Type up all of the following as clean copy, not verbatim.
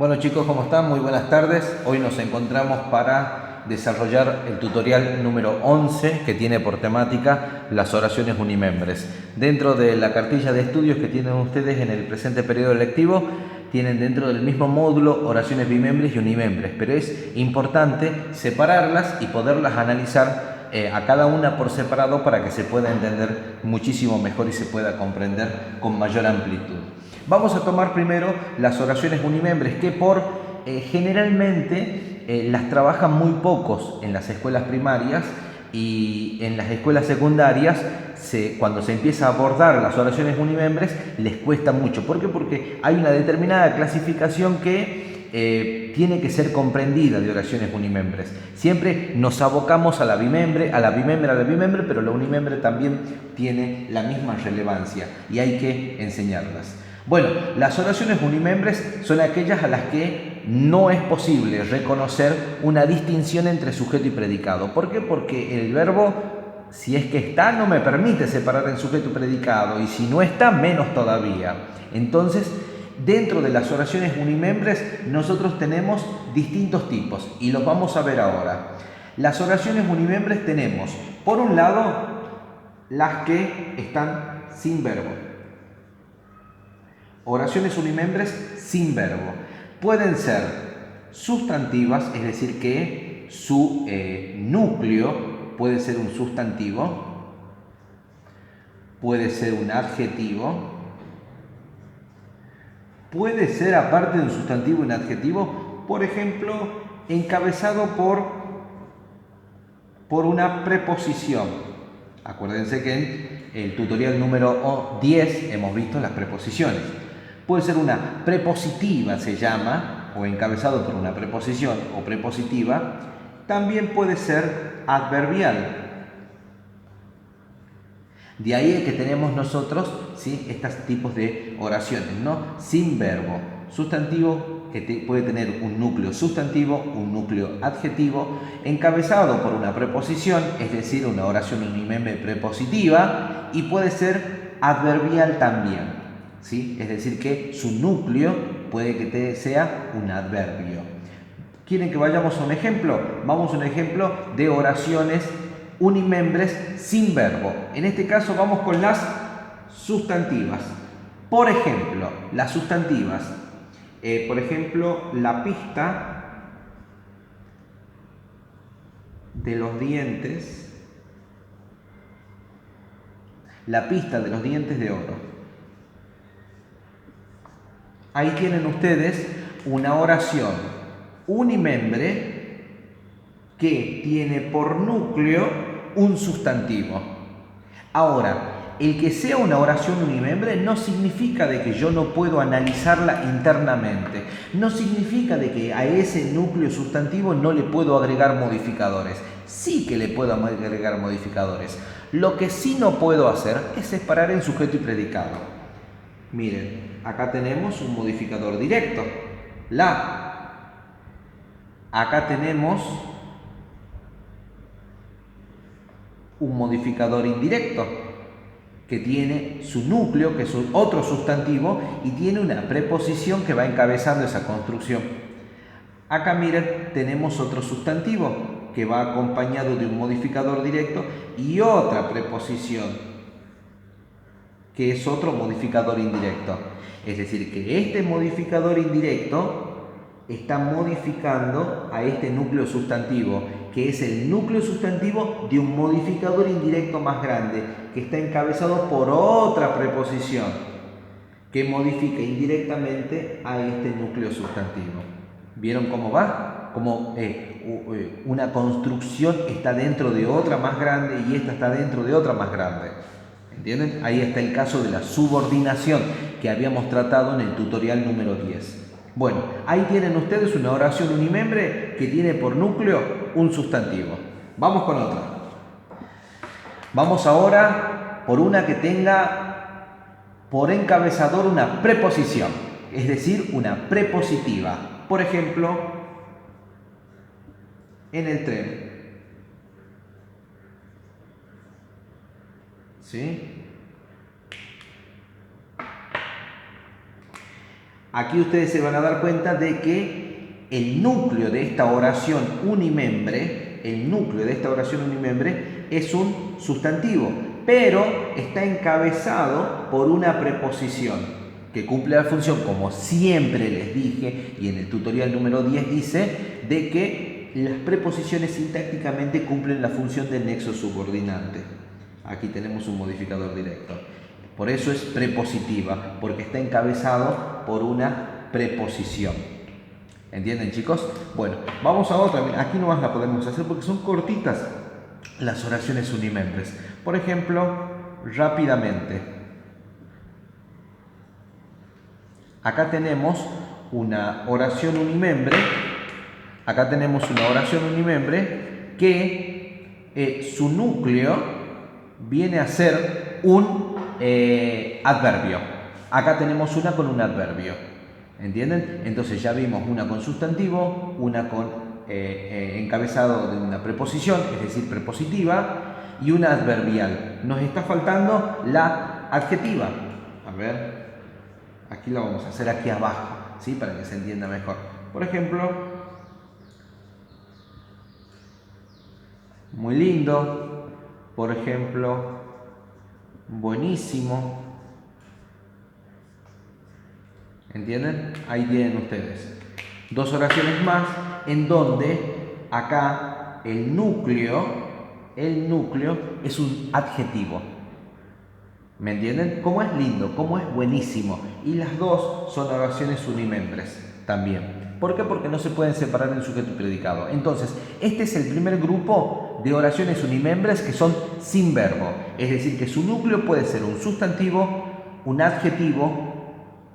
Bueno chicos, ¿cómo están? Muy buenas tardes. Hoy nos encontramos para desarrollar el tutorial número 11 que tiene por temática las oraciones unimembres. Dentro de la cartilla de estudios que tienen ustedes en el presente periodo lectivo, tienen dentro del mismo módulo oraciones bimembres y unimembres, pero es importante separarlas y poderlas analizar a cada una por separado para que se pueda entender muchísimo mejor y se pueda comprender con mayor amplitud. Vamos a tomar primero las oraciones unimembres que generalmente las trabajan muy pocos en las escuelas primarias y en las escuelas secundarias cuando se empieza a abordar las oraciones unimembres les cuesta mucho. ¿Por qué? Porque hay una determinada clasificación que tiene que ser comprendida de oraciones unimembres. Siempre nos abocamos a la bimembre, pero la unimembre también tiene la misma relevancia y hay que enseñarlas. Bueno, las oraciones unimembres son aquellas a las que no es posible reconocer una distinción entre sujeto y predicado. ¿Por qué? Porque el verbo, si es que está, no me permite separar en sujeto y predicado, y si no está, menos todavía. Entonces, dentro de las oraciones unimembres, nosotros tenemos distintos tipos, y los vamos a ver ahora. Las oraciones unimembres tenemos, por un lado, las que están sin verbo. Oraciones unimembres sin verbo. Pueden ser sustantivas, es decir, que su núcleo puede ser un sustantivo, puede ser un adjetivo, puede ser aparte de un sustantivo un adjetivo, por ejemplo, encabezado por una preposición. Acuérdense que en el tutorial número 10 hemos visto las preposiciones. Puede ser una prepositiva, se llama, o encabezado por una preposición o prepositiva. También puede ser adverbial. De ahí que tenemos nosotros, ¿sí?, estos tipos de oraciones, ¿no? Sin verbo. Sustantivo que puede tener un núcleo sustantivo, un núcleo adjetivo, encabezado por una preposición, es decir, una oración unimembre prepositiva, y puede ser adverbial también, ¿sí? Es decir, que su núcleo puede que sea un adverbio. ¿Quieren que vayamos a un ejemplo? Vamos a un ejemplo de oraciones unimembres sin verbo. En este caso vamos con las sustantivas. Por ejemplo, las sustantivas. Por ejemplo, la pista de los dientes. La pista de los dientes de oro. Ahí tienen ustedes una oración unimembre que tiene por núcleo un sustantivo. Ahora, el que sea una oración unimembre no significa de que yo no puedo analizarla internamente. No significa de que a ese núcleo sustantivo no le puedo agregar modificadores. Sí que le puedo agregar modificadores. Lo que sí no puedo hacer es separar en sujeto y predicado. Miren, acá tenemos un modificador directo, la. Acá tenemos un modificador indirecto que tiene su núcleo, que es otro sustantivo, y tiene una preposición que va encabezando esa construcción. Acá miren, tenemos otro sustantivo que va acompañado de un modificador directo y otra preposición que es otro modificador indirecto. Es decir, que este modificador indirecto está modificando a este núcleo sustantivo, que es el núcleo sustantivo de un modificador indirecto más grande, que está encabezado por otra preposición, que modifica indirectamente a este núcleo sustantivo. ¿Vieron cómo va? Como una construcción está dentro de otra más grande y esta está dentro de otra más grande. ¿Entienden? Ahí está el caso de la subordinación que habíamos tratado en el tutorial número 10. Bueno, ahí tienen ustedes una oración unimembre que tiene por núcleo un sustantivo. Vamos con otra. Vamos ahora por una que tenga por encabezador una preposición, es decir, una prepositiva. Por ejemplo, en el tren. ¿Sí? Aquí ustedes se van a dar cuenta de que el núcleo de esta oración unimembre, es un sustantivo, pero está encabezado por una preposición que cumple la función, como siempre les dije, y en el tutorial número 10 dice, de que las preposiciones sintácticamente cumplen la función del nexo subordinante. Aquí tenemos un modificador directo. Por eso es prepositiva, porque está encabezado por una preposición. ¿Entienden, chicos? Bueno, vamos a otra. Aquí nomás la podemos hacer porque son cortitas las oraciones unimembres. Por ejemplo, rápidamente. Acá tenemos una oración unimembre. Que su núcleo viene a ser un adverbio. Acá tenemos una con un adverbio. ¿Entienden? Entonces ya vimos una con sustantivo, una con encabezado de una preposición, es decir, prepositiva, y una adverbial. Nos está faltando la adjetiva. A ver, aquí la vamos a hacer aquí abajo, ¿sí? Para que se entienda mejor. Por ejemplo, muy lindo. Por ejemplo, buenísimo. ¿Entienden? Ahí tienen ustedes dos oraciones más en donde acá el núcleo es un adjetivo. ¿Me entienden? ¿Cómo es lindo? ¿Cómo es buenísimo? Y las dos son oraciones unimembres también. ¿Por qué? Porque no se pueden separar en sujeto y predicado. Entonces, este es el primer grupo de oraciones unimembres que son sin verbo. Es decir, que su núcleo puede ser un sustantivo, un adjetivo,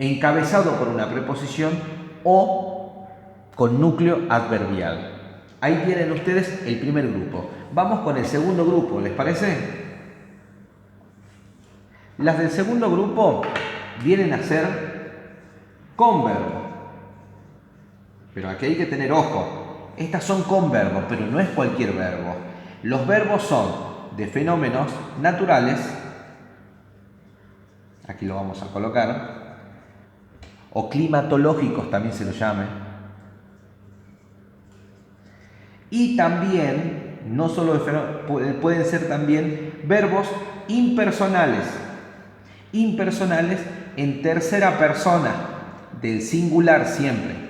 encabezado por una preposición o con núcleo adverbial. Ahí tienen ustedes el primer grupo. Vamos con el segundo grupo, ¿les parece? Las del segundo grupo vienen a ser con verbo. Pero aquí hay que tener ojo. Estas son con verbo, pero no es cualquier verbo. Los verbos son de fenómenos naturales. Aquí lo vamos a colocar. O climatológicos también se lo llame. Y también, no solo pueden ser también verbos impersonales. Impersonales en tercera persona, del singular siempre.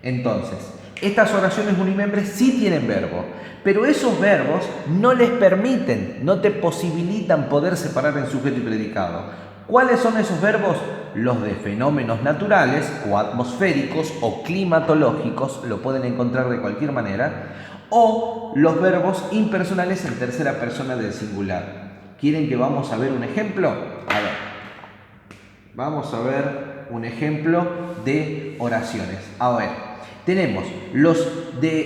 Entonces, estas oraciones unimembres sí tienen verbo, pero esos verbos no les permiten, no te posibilitan poder separar en sujeto y predicado. ¿Cuáles son esos verbos? Los de fenómenos naturales o atmosféricos o climatológicos, lo pueden encontrar de cualquier manera, o los verbos impersonales en tercera persona del singular. ¿Quieren que vamos a ver un ejemplo? A ver, vamos a ver un ejemplo de oraciones. A ver, tenemos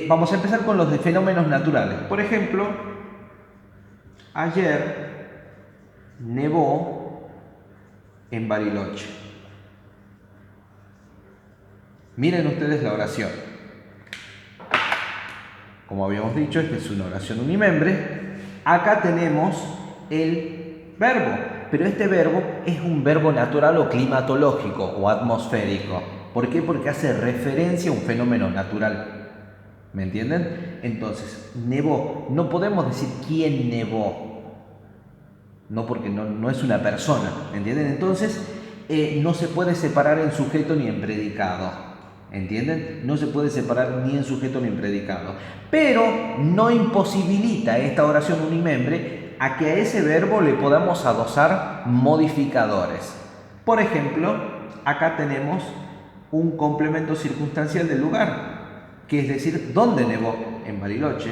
vamos a empezar con los de fenómenos naturales. Por ejemplo, ayer nevó en Bariloche. Miren ustedes la oración. Como habíamos dicho, esta es una oración unimembre. Acá tenemos el verbo, pero este verbo es un verbo natural o climatológico o atmosférico. ¿Por qué? Porque hace referencia a un fenómeno natural. ¿Me entienden? Entonces, nevó. No podemos decir quién nevó. No, porque no es una persona, ¿entienden? Entonces, no se puede separar en sujeto ni en predicado, ¿entienden? No se puede separar ni en sujeto ni en predicado. Pero no imposibilita esta oración unimembre a que a ese verbo le podamos adosar modificadores. Por ejemplo, acá tenemos un complemento circunstancial del lugar, que es decir, ¿dónde nevó? En Bariloche.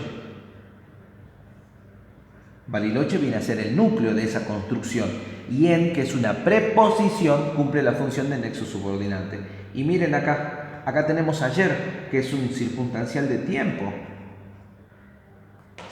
Bariloche viene a ser el núcleo de esa construcción y en, que es una preposición, cumple la función de nexo subordinante. Y miren acá tenemos ayer, que es un circunstancial de tiempo.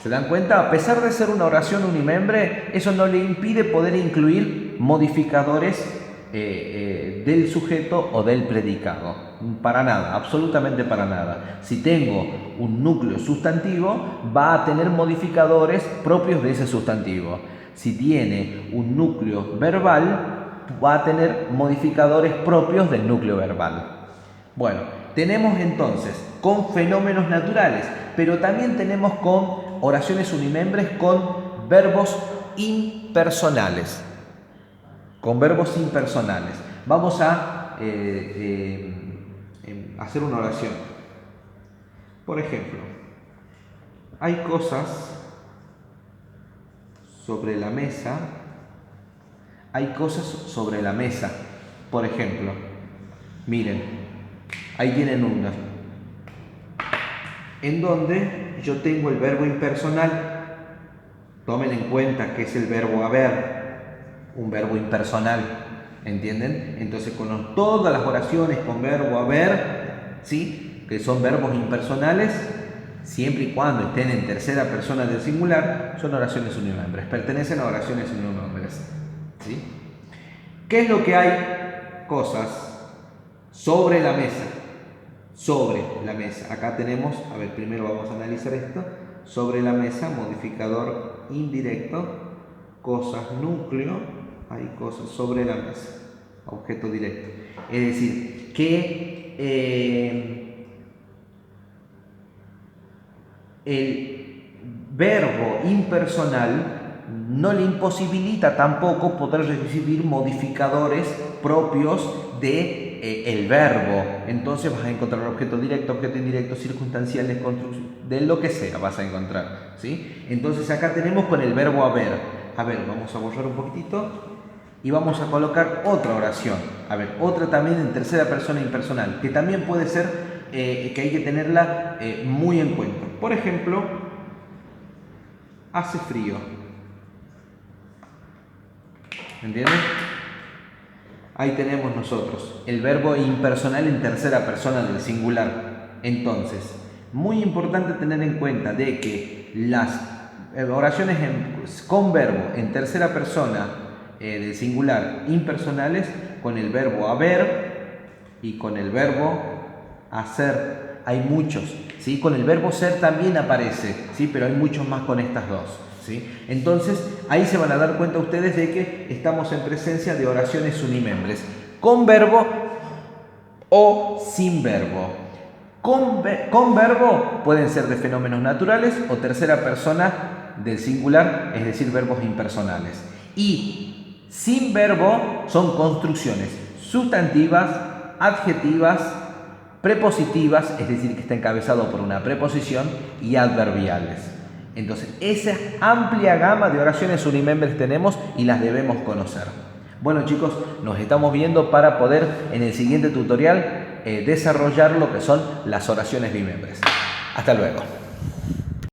¿Se dan cuenta? A pesar de ser una oración unimembre, eso no le impide poder incluir modificadores del sujeto o del predicado. Para nada, absolutamente para nada. Si tengo un núcleo sustantivo, va a tener modificadores propios de ese sustantivo. Si tiene un núcleo verbal, va a tener modificadores propios del núcleo verbal. Bueno, tenemos entonces con fenómenos naturales, pero también tenemos con oraciones unimembres con verbos impersonales. Con verbos impersonales. Vamos a hacer una oración. Por ejemplo, hay cosas sobre la mesa. Hay cosas sobre la mesa. Por ejemplo, miren, ahí tienen una. En donde yo tengo el verbo impersonal. Tomen en cuenta que es el verbo haber. Un verbo impersonal, ¿entienden? Entonces con todas las oraciones con verbo haber, ¿sí? Que son verbos impersonales, siempre y cuando estén en tercera persona del singular, son oraciones unimembres, pertenecen a oraciones unimembres, ¿sí? ¿Qué es lo que hay? Cosas sobre la mesa, sobre la mesa. Acá tenemos, a ver, primero vamos a analizar esto, sobre la mesa, modificador indirecto, cosas núcleo, hay cosas sobre la mesa, objeto directo. Es decir, que el verbo impersonal no le imposibilita tampoco poder recibir modificadores propios de el verbo. Entonces vas a encontrar objeto directo, objeto indirecto, circunstanciales, construcción, de lo que sea vas a encontrar, ¿sí? Entonces acá tenemos con el verbo haber. A ver, vamos a borrar un poquitito y vamos a colocar otra oración. A ver, otra también en tercera persona impersonal, que también puede ser que hay que tenerla muy en cuenta. Por ejemplo, hace frío. ¿Entienden? Ahí tenemos nosotros el verbo impersonal en tercera persona del singular. Entonces, muy importante tener en cuenta de que las oraciones con verbo en tercera persona del singular impersonales, con el verbo haber y con el verbo hacer, hay muchos, ¿sí? Con el verbo ser también aparece, ¿sí? Pero hay muchos más con estas dos, ¿sí? Entonces, ahí se van a dar cuenta ustedes de que estamos en presencia de oraciones unimembres, con verbo o sin verbo. Con verbo pueden ser de fenómenos naturales o tercera persona del singular, es decir, verbos impersonales. Y sin verbo son construcciones sustantivas, adjetivas, prepositivas, es decir, que está encabezado por una preposición, y adverbiales. Entonces, esa amplia gama de oraciones unimembres tenemos y las debemos conocer. Bueno, chicos, nos estamos viendo para poder en el siguiente tutorial desarrollar lo que son las oraciones bimembres. Hasta luego.